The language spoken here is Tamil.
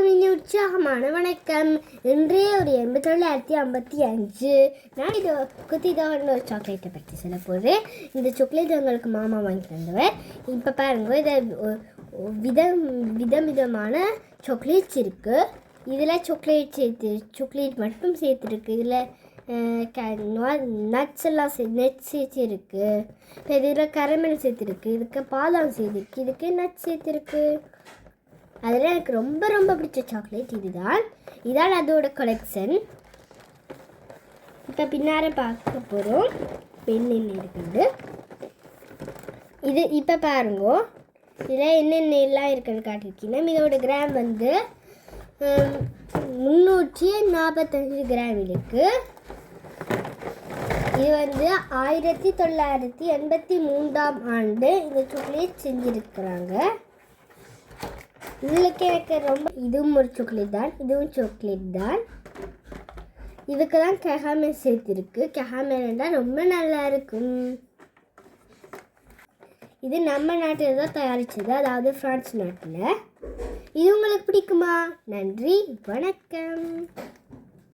அனைவருக்கும் இனி உற்சாகமான வணக்கம். இன்றைய ஒரு 1955 நான் குத்திதான் ஒரு சாக்லேட்டை பற்றி சொல்ல போகிறேன். இந்த சாக்லேட் உங்களுக்கு மாமா வாங்கி தந்தவர். இப்போ பாருங்க, இதில் விதமான சாக்லேட்ஸ் இருக்குது. இதில் சாக்லேட் மட்டும் சேர்த்துருக்கு. இதில் நட்ஸ் எல்லாம் நட்ஸ் சேர்த்துருக்கு. இப்போ இதில் கரமெல் சேர்த்துருக்கு, இதுக்கு பாதாம் சேர்த்துருக்கு, இதுக்கு நட்ஸ் சேர்த்துருக்கு. அதில் எனக்கு ரொம்ப ரொம்ப பிடிச்ச சாக்லேட் இதான் அதோட கலெக்ஷன். இப்போ பின்னார பார்க்க போகிறோம். என்னென்ன இருக்குது இது இப்போ பாருங்க. இதில் என்னென்ன எல்லாம் இருக்குன்னு காட்டியிருக்கீங்கன்னா, இதோட கிராம் 345 கிராம் இருக்குது. இது 1983ஆம் ஆண்டு இந்த சாக்லேட் செஞ்சுருக்கிறாங்க. இதுக்கு எனக்கு ரொம்ப இதுவும் ஒரு சாக்லேட் தான், இதுவும் சாக்லேட் தான். இதுக்கு தான் கெஹாமெல் சேர்த்துருக்கு. கெஹாமெல்னா ரொம்ப நல்லா இருக்கும். இது நம்ம நாட்டில் தான் தயாரித்தது, அதாவது பிரான்ஸ் நாட்டில். இது உங்களுக்கு பிடிக்குமா? நன்றி, வணக்கம்.